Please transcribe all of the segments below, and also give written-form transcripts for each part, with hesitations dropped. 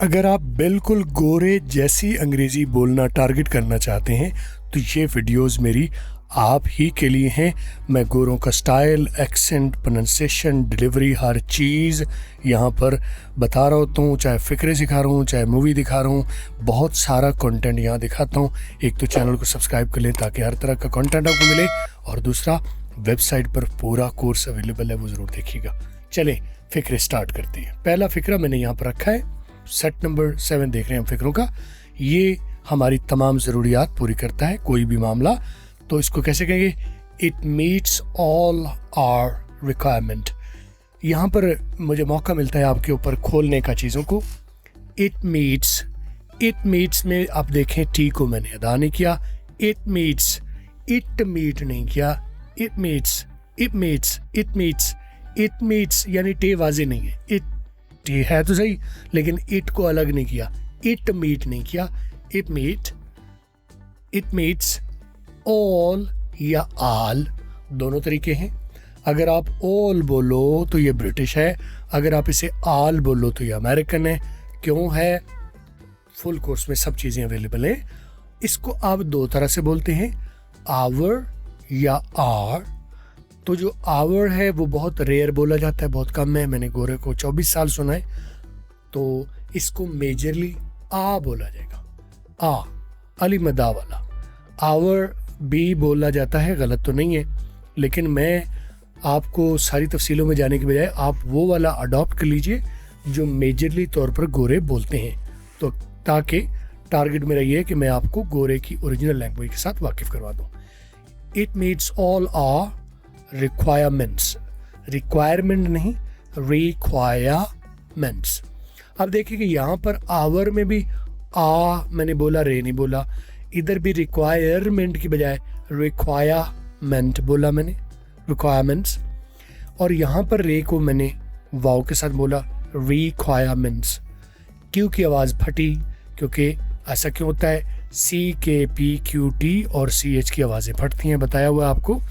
अगर आप बिल्कुल गोरे जैसी अंग्रेज़ी बोलना टारगेट करना चाहते हैं तो ये वीडियोस मेरी आप ही के लिए हैं। मैं गोरों का स्टाइल, एक्सेंट, प्रोनाउंसिएशन, डिलीवरी, हर चीज़ यहाँ पर बता रहा होता हूँ। चाहे फ़िक्रे सिखा रहा हूँ, चाहे मूवी दिखा रहा हूँ, बहुत सारा कंटेंट यहाँ दिखाता हूँ। एक तो चैनल को सब्सक्राइब कर लें ताकि हर तरह का कंटेंट आपको मिले, और दूसरा वेबसाइट पर पूरा कोर्स अवेलेबल है, वो ज़रूर देखिएगा। चलें फ़िक्रे स्टार्ट करते हैं। पहला फ़िक्रा मैंने यहाँ पर रखा है, सेट नंबर 7 देख रहे हैं हम फ़िक्रों का। ये हमारी तमाम ज़रूरियात पूरी करता है, कोई भी मामला। तो इसको कैसे कहेंगे? It meets all our requirement. यहाँ पर मुझे मौका मिलता है आपके ऊपर खोलने का चीज़ों को। इट मीट्स में आप देखें, टी को मैंने अदा नहीं किया। इट मीट नहीं किया। इट मीट्स यानी टे वाजे नहीं है। इट टे है तो सही, लेकिन इट को अलग नहीं किया। इट मीट नहीं किया। इट मीट्स ऑल या आल, दोनों तरीके हैं। अगर आप ऑल बोलो तो ये ब्रिटिश है, अगर आप इसे आल बोलो तो ये अमेरिकन है। क्यों है? फुल कोर्स में सब चीज़ें अवेलेबल हैं। इसको आप दो तरह से बोलते हैं, आवर या आर। तो जो आवर है वो बहुत रेयर बोला जाता है, बहुत कम है। मैंने गोरे को 24 साल सुना है, तो इसको मेजरली आ बोला जाएगा। आ अली मदा वाला। आवर भी बोला जाता है, गलत तो नहीं है, लेकिन मैं आपको सारी तफसीलों में जाने के बजाय आप वो वाला अडॉप्ट कर लीजिए जो मेजरली तौर पर गोरे बोलते हैं, तो ताकि टारगेट मेरा ये है कि मैं आपको गोरे की ओरिजिनल लैंग्वेज के साथ वाकिफ़ करवा दूँ। It meets all our requirements. Requirement नहीं, रिक्वायरमेंट्स। अब देखिए कि यहाँ पर आवर में भी आ मैंने बोला, रे नहीं बोला। इधर भी रिक्वायरमेंट की बजाय रिक्वायरमेंट बोला मैंने, रिक्वायरमेंट्स। और यहाँ पर रे को मैंने वाव के साथ बोला, रिक्वायरमेंट्स। क्यू की आवाज़ फटी, क्योंकि ऐसा क्यों होता है? सी के पी क्यू टी और सी एच की आवाज़ें फटती हैं, बताया हुआ है आपको।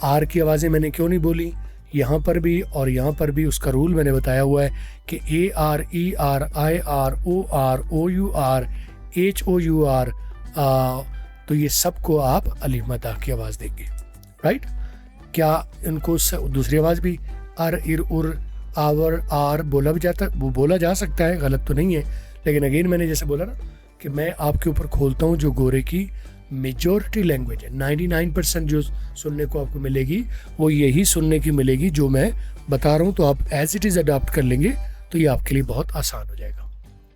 आर की आवाज़ें मैंने क्यों नहीं बोली? यहाँ पर भी और यहाँ पर भी उसका रूल मैंने बताया हुआ है कि A R, E R, I R, O U R, H O U R, तो ये सबको आप अलिफ मदा की आवाज़ देंगे, राइट? क्या इनको दूसरी आवाज़ भी अर, इर, उर, आवर, आर बोला भी जाता, वो बोला जा सकता है, गलत तो नहीं है। लेकिन अगेन मैंने जैसे बोला ना कि मैं आपके ऊपर खोलता हूँ जो गोरे की मेजॉरिटी लैंग्वेज है। 99% जो सुनने को आपको मिलेगी वो यही सुनने की मिलेगी जो मैं बता रहा हूँ। तो आप एज इट इज़ अडॉप्ट कर लेंगे तो ये आपके लिए बहुत आसान हो जाएगा,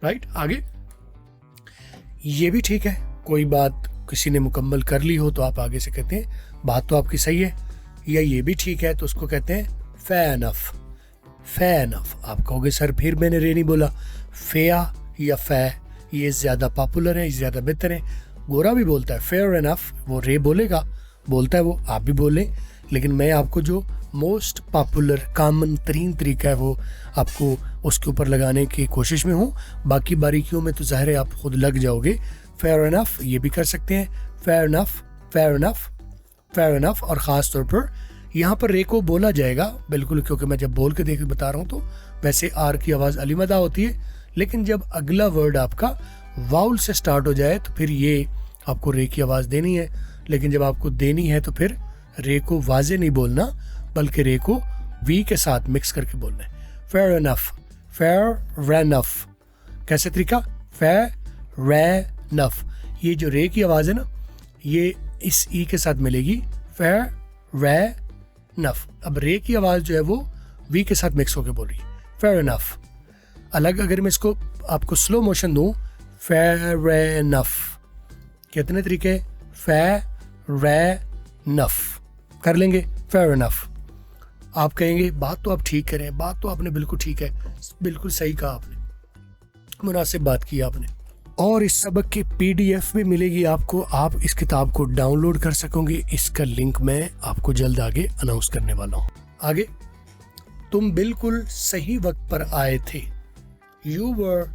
राइट? आगे ये भी ठीक है, कोई बात किसी ने मुकम्मल कर ली हो तो आप आगे से कहते हैं बात तो आपकी सही है, या ये भी ठीक है तो उसको कहते हैं फेयर इनफ। आप कहोगे सर फिर मैंने रे नहीं बोला। फेया या फे ये ज़्यादा पॉपुलर है, ज़्यादा बेहतर है। गोरा भी बोलता है फेयर इनफ, वो रे बोलेगा, बोलता है वो, आप भी बोलें। लेकिन मैं आपको जो मोस्ट पॉपुलर कॉमन तरीन तरीका है वो आपको उसके ऊपर लगाने की कोशिश में हूँ। बाकी बारीकियों में तो ज़ाहिर है आप खुद लग जाओगे। फेयर इनफ ये भी कर सकते हैं, फेयर इनफ। और ख़ास तौर पर यहाँ पर रे को बोला जाएगा बिल्कुल, क्योंकि मैं जब बोल के देख बता रहा हूँ तो वैसे आर की आवाज़ अली मदा होती है, लेकिन जब अगला वर्ड आपका वाउल से स्टार्ट हो जाए तो फिर ये आपको रे की आवाज़ देनी है। लेकिन जब आपको देनी है तो फिर रे को वाजे नहीं बोलना, बल्कि रे को वी के साथ मिक्स करके बोलना है। Fair enough. कैसे तरीका? Fair enough. ये जो रे की आवाज़ है ना, ये इस ई के साथ मिलेगी, फेयर इनफ। अब रे की आवाज़ जो है वो वी के साथ मिक्स होकर बोल रही है, फेयर इनफ। अलग अगर मैं इसको आपको स्लो मोशन दूँ, फेयर इनफ। कितने तरीके? फेयर इनफ कर लेंगे, फेयर इनफ। आप कहेंगे बात तो आप ठीक करें, बात तो आपने बिल्कुल ठीक है, बिल्कुल सही कहा आपने, मुनासिब बात की आपने। और इस सबक की PDF भी मिलेगी आपको, आप इस किताब को डाउनलोड कर सकोगे। इसका लिंक मैं आपको जल्द आगे अनाउंस करने वाला हूँ। आगे, तुम बिल्कुल सही वक्त पर आए थे। You were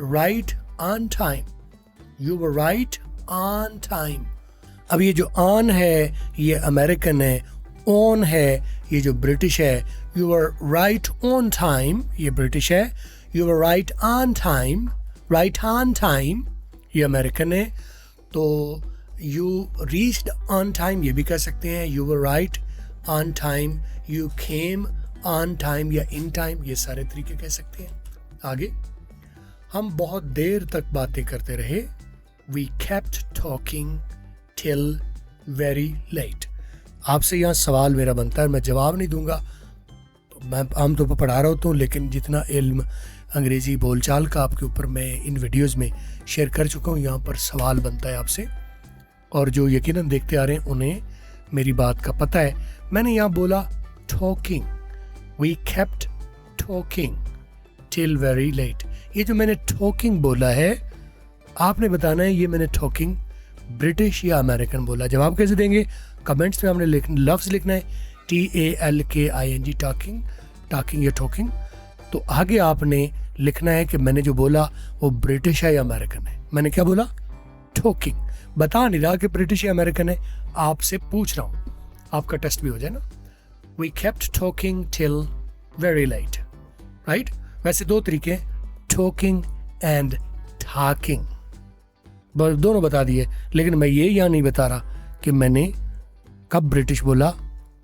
right on time. अब ये जो on है ये अमेरिकन है, on है ये जो ब्रिटिश है। You were right on time ये ब्रिटिश है, You were right on time right on time ये अमेरिकन है, तो यू रीच्ड ऑन टाइम ये भी कह सकते हैं, you were right on time, you came on time या इन टाइम, ये सारे तरीके कह सकते हैं। आगे, हम बहुत देर तक बातें करते रहे, we kept talking till very late. आपसे यहाँ सवाल मेरा बनता है, मैं जवाब नहीं दूंगा, तो मैं आमतौर पर पढ़ा रहा होता हूँ, लेकिन जितना इल्म अंग्रेज़ी बोलचाल का आपके ऊपर मैं इन वीडियोस में शेयर कर चुका हूँ, यहाँ पर सवाल बनता है आपसे, और जो यकीनन देखते आ रहे हैं उन्हें मेरी बात का पता है। मैंने यहाँ बोला talking, we kept talking till very late. ये जो मैंने टॉकिंग बोला है, आपने बताना है ये मैंने टॉकिंग ब्रिटिश या अमेरिकन बोला। जवाब कैसे देंगे? कमेंट्स में हमने लफ्ज़ लिखना है TALKING, टॉकिंग, टॉकिंग या टॉकिंग। तो आगे आपने लिखना है कि मैंने जो बोला वो ब्रिटिश है या अमेरिकन है। मैंने क्या बोला? टॉकिंग। बता नहीं रहा कि ब्रिटिश या अमेरिकन है, आपसे पूछ रहा हूँ, आपका टेस्ट भी हो जाए ना। We kept talking till very late, right. वैसे दो तरीके, टॉकिंग एंड टॉकिंग, दोनों बता दिए, लेकिन मैं ये यहाँ नहीं बता रहा कि मैंने कब ब्रिटिश बोला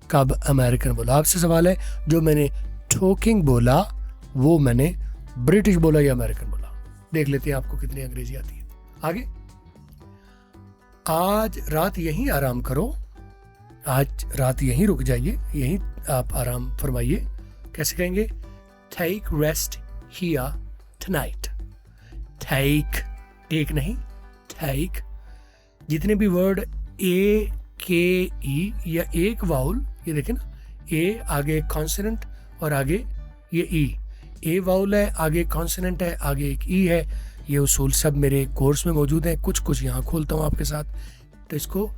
कब अमेरिकन बोला। आपसे सवाल है, जो मैंने टॉकिंग बोला वो मैंने ब्रिटिश बोला या अमेरिकन बोला। देख लेते हैं आपको कितनी अंग्रेजी आती है। आगे, आज रात यहीं आराम करो, आज रात यहीं रुक जाइए, यहीं आप आराम फरमाइए। कैसे कहेंगे? Take rest here tonight. Take नहीं, टेक। जितने भी वर्ड ए के ई या एक वाउल, ये देखें ना, ए आगे कॉन्सोनेंट और आगे ये ई, ए वाउल है, आगे कॉन्सोनेंट है, आगे एक ई है। ये उसूल सब मेरे कोर्स में मौजूद हैं, कुछ यहाँ खोलता हूँ आपके साथ। तो इसको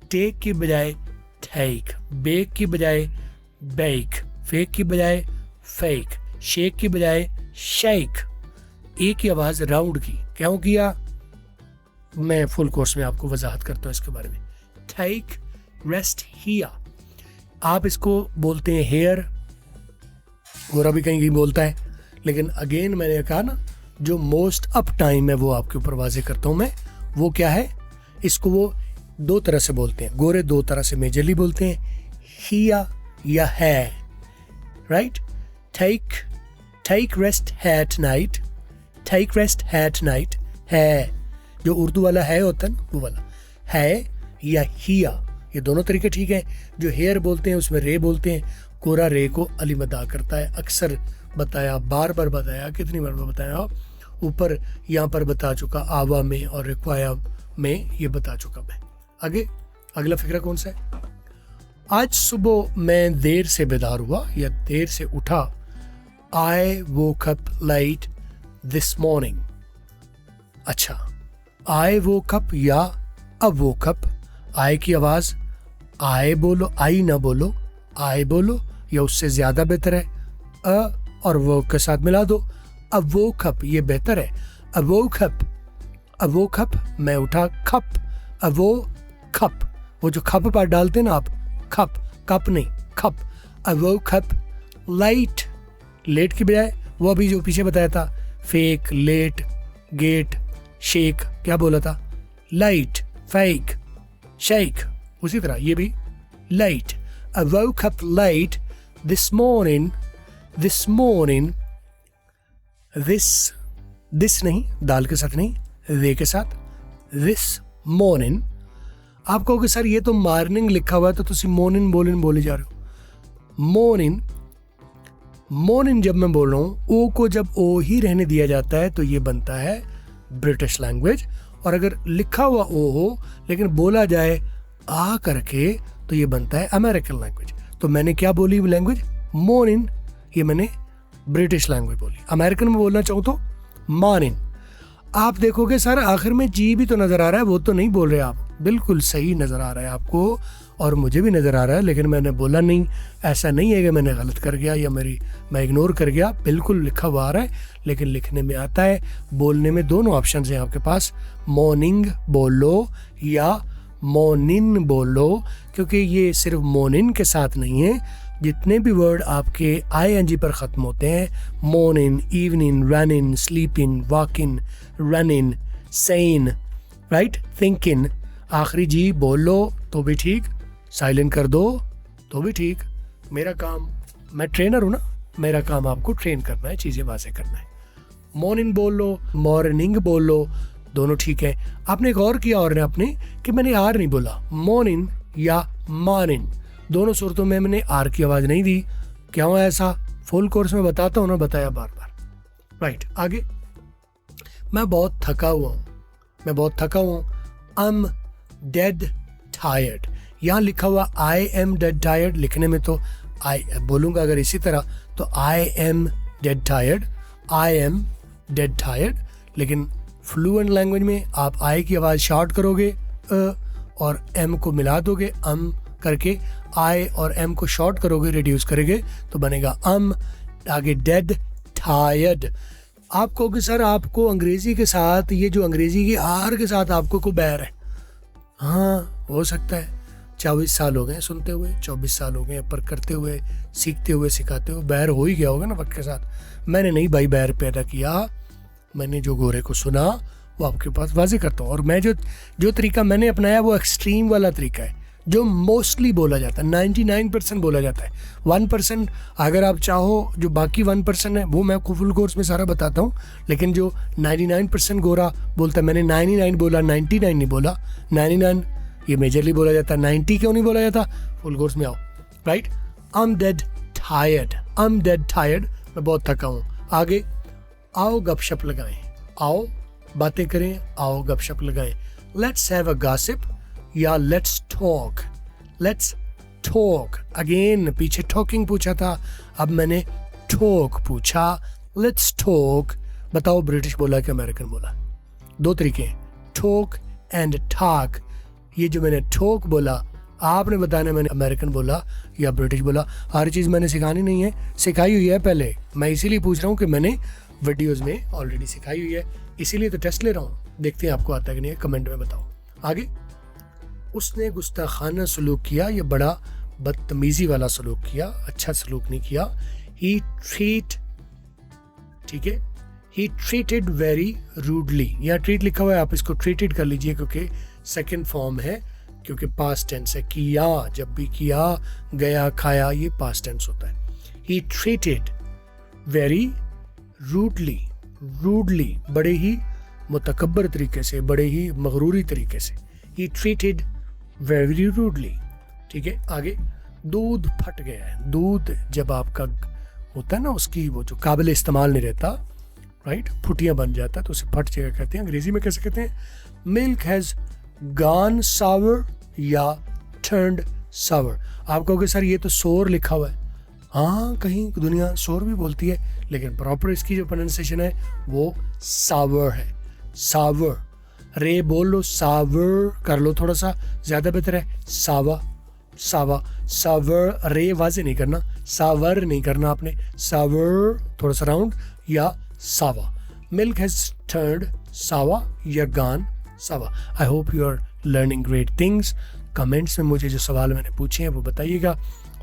टेक की बजाय टेक, बेक की बजाय बेक, फेक की बजाय फेक, शेक की बजाय शेक। ए की आवाज़ राउंड की, क्यों किया? मैं फुल कोर्स में आपको वजाहत करता हूँ इसके बारे में। टेक रेस्ट हियर, आप इसको बोलते हैं हेयर, गोरा भी कहीं बोलता है, लेकिन अगेन मैंने कहा ना, जो मोस्ट अप टाइम है वो आपके ऊपर वाजे करता हूँ मैं। वो क्या है? इसको वो दो तरह से बोलते हैं, गोरे दो तरह से मेजरली बोलते हैं, हिया या है, राइट। टेक रेस्ट है टुनाइट, टेक रेस्ट है टुनाइट। है जो उर्दू वाला है होता है ना, वो वाला है या हिया, ये दोनों तरीके ठीक है। जो हेयर बोलते हैं उसमें रे बोलते हैं, गोरा रे को अलीमदा करता है। अक्सर बताया, बार बार बताया, कितनी बार बताया, ऊपर यहाँ पर बता चुका, आवा में और रिक्वाया में ये बता चुका मैं। आगे अगला फिक्रा कौन सा है? आज सुबह मैं देर से बेदार हुआ या देर से उठा। I woke up late this morning. अच्छा, आई वोक अप या अब वोक अप, आई की आवाज आए बोलो, आई ना बोलो, आए बोलो, या उससे ज्यादा बेहतर है अ और वो के साथ मिला दो। अब वोक अप ये बेहतर है। अब वोक अप मैं उठा, खप, अब वो खप, वो जो खप पर डालते हैं ना आप, खप, कप नहीं, खप। अब वो खप लाइट, लेट की बजाय वो अभी जो पीछे बताया था, फेक, लेट, गेट, शेक, क्या बोला था? लाइट, फेक, शेक, उसी तरह ये भी light. I woke up late this morning, this नहीं, दाल के साथ नहीं, वे के साथ, this morning। आप कहोगे सर ये तो मॉर्निंग लिखा हुआ है, तो तुसी मॉर्निंग बोले जा रहे हो। मॉर्निंग जब मैं बोल रहा हूँ, ओ को जब ओ ही रहने दिया जाता है तो ये बनता है ब्रिटिश लैंग्वेज, और अगर लिखा हुआ ओ हो लेकिन बोला जाए आ करके तो ये बनता है अमेरिकन लैंग्वेज। तो मैंने क्या बोली लैंग्वेज? मॉर्निंग, ये मैंने ब्रिटिश लैंग्वेज बोली। अमेरिकन में बोलना चाहूँ तो मॉर्निंग। आप देखोगे सर आखिर में जी भी तो नज़र आ रहा है, वो तो नहीं बोल रहे आप। बिल्कुल सही नज़र आ रहा है आपको और मुझे भी नज़र आ रहा है, लेकिन मैंने बोला नहीं। ऐसा नहीं है कि मैंने गलत कर गया या मैं इग्नोर कर गया, बिल्कुल लिखा हुआ आ रहा है, लेकिन लिखने में आता है। बोलने में दोनों ऑप्शन हैं आपके पास, मॉर्निंग बोलो या मॉर्निंग बोलो, क्योंकि ये सिर्फ मॉर्निंग के साथ नहीं है, जितने भी वर्ड आपके ING पर ख़त्म होते हैं, morning, evening, running, sleeping, walking, running, saying, right, thinking, आखिरी जी बोल लो तो भी ठीक, साइलेंट कर दो तो भी ठीक। मेरा काम, मैं ट्रेनर हूँ ना, मेरा काम आपको ट्रेन करना है, चीज़ें वाज़ेह करना है। मॉर्निंग बोल लो, मॉर्निंग बोल लो, दोनों ठीक है। आपने गौर किया और आपने कि मैंने आर नहीं बोला, मॉर्निंग या मॉर्निंग, दोनों सूरतों में मैंने आर की आवाज़ नहीं दी। क्यों ऐसा? फुल कोर्स में बताता हूँ ना, बताया बार बार। राइट, आगे। मैं बहुत थका हुआ हूँ, मैं बहुत थका हुआ हूँ। I am dead tired. यहाँ लिखा हुआ आई एम डेड टायर्ड, लिखने में तो आई बोलूँगा अगर इसी तरह तो I am dead tired, I am dead tired, लेकिन फ्लुएंट लैंग्वेज में आप आई की आवाज़ शॉर्ट करोगे और एम को मिला दोगे करके, आई और एम को शॉर्ट करोगे, रिड्यूस करेंगे तो बनेगा आगे डेड टायर्ड। आप कहोगे सर आपको अंग्रेज़ी के साथ, ये जो अंग्रेज़ी की आर के साथ आपको को बैर है। हाँ, हो सकता है, 24 साल हो गए सुनते हुए, 24 साल हो गए पर करते हुए, सीखते हुए, सिखाते हुए, बैर हो ही गया होगा ना वक्त के साथ। मैंने नहीं भाई बैर पैदा किया, मैंने जो गोरे को सुना वो आपके पास वाज़ेह करता हूँ। और मैं जो तरीका मैंने अपनाया वो एक्सट्रीम वाला तरीका है, जो मोस्टली बोला जाता है, 99% बोला जाता है। 1% अगर आप चाहो, जो बाकी 1% है वो मैं फुल कोर्स में सारा बताता हूँ, लेकिन जो 99% गोरा बोलता है, मैंने 99 बोला, 99 नहीं बोला। 99 ये मेजरली बोला जाता है, 90 क्यों नहीं बोला जाता? फुल कोर्स में आओ। Right, I am dead tired, I am dead tired, मैं बहुत थका हूँ। आगे, आओ गपशप लगाएं, आओ बातें करें, आओ गपशप लगाएं। लेट्स हैव अ गॉसिप या let's talk, let's talk. Again पीछे टॉकिंग पूछा था, अब मैंने टॉक पूछा, लेट्स टॉक। बताओ ब्रिटिश बोला कि अमेरिकन बोला? दो तरीके हैं, टॉक एंड टॉक। ये जो मैंने टॉक बोला आपने बताना मैंने अमेरिकन बोला या ब्रिटिश बोला। हर चीज़ मैंने सिखानी नहीं है, सिखाई हुई है पहले। मैं इसीलिए पूछ रहा हूँ कि मैंने वीडियोस में ऑलरेडी सिखाई हुई है, इसीलिए तो टेस्ट ले रहा हूँ। देखते हैं आपको आता है कि नहीं, कमेंट में बताओ। आगे, उसने गुस्ताखाना सलूक किया, ये बड़ा बदतमीजी वाला सलूक किया, अच्छा सलूक नहीं किया। ही ट्रीट, ठीक है, ही ट्रीटेड वेरी रूडली। यहाँ ट्रीट लिखा हुआ है, आप इसको ट्रीटेड कर लीजिए क्योंकि सेकेंड फॉर्म है, क्योंकि पास्ट टेंस है। किया, जब भी किया, गया, खाया, ये पास्ट टेंस होता है। He treated very rudely, rudely बड़े ही मुतकब्बर तरीके से, बड़े ही मगरूरी तरीके से। ही ट्रीटेड वेरी रूडली, ठीक है। आगे, दूध फट गया है। दूध जब आपका होता है ना, उसकी वो जो काबिल इस्तेमाल नहीं रहता, राइट, फुटियाँ बन जाता है तो उसे फट जगह कहते हैं। अंग्रेजी में कैसे कहते हैं? मिल्क हैज़ गॉन सावर या टर्न्ड सावर। आप कहोगे सर ये तो सोर लिखा हुआ है। हाँ, कहीं दुनिया सोर भी बोलती है, लेकिन प्रॉपर इसकी जो प्रोनाउंसिएशन है वो सावर है। सावर, रे बोल लो, सावर कर लो, थोड़ा सा ज़्यादा बेहतर है। सावा, सावा, सावर, रे वाजे नहीं करना, सावर नहीं करना आपने, सावर थोड़ा सा राउंड, या सावा। मिल्क हैज़ टर्न्ड सावा या gone saw. I hope you are learning great things. Comments में मुझे जो सवाल मैंने पूछे हैं वो बताइएगा,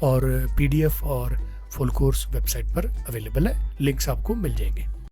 और PDF और फुल कोर्स वेबसाइट पर अवेलेबल है, लिंक्स आपको मिल जाएंगे।